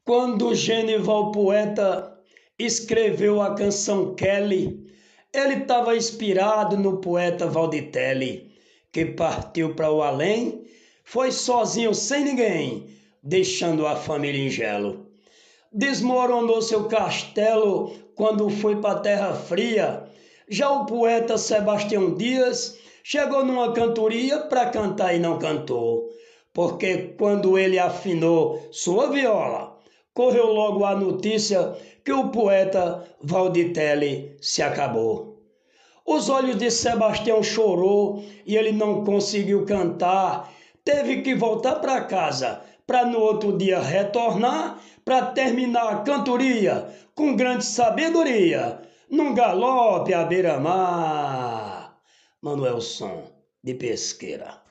Quando Genival poeta escreveu a canção Kelly, ele estava inspirado no poeta Valditelli, que partiu para o além, foi sozinho sem ninguém, deixando a família em gelo. Desmoronou seu castelo quando foi para a terra fria. Já o poeta Sebastião Dias chegou numa cantoria para cantar e não cantou, porque quando ele afinou sua viola, correu logo a notícia que o poeta Valditelli se acabou. Os olhos de Sebastião chorou e ele não conseguiu cantar. Teve que voltar para casa para no outro dia retornar para terminar a cantoria com grande sabedoria num galope à beira-mar. Manuelson de Pesqueira.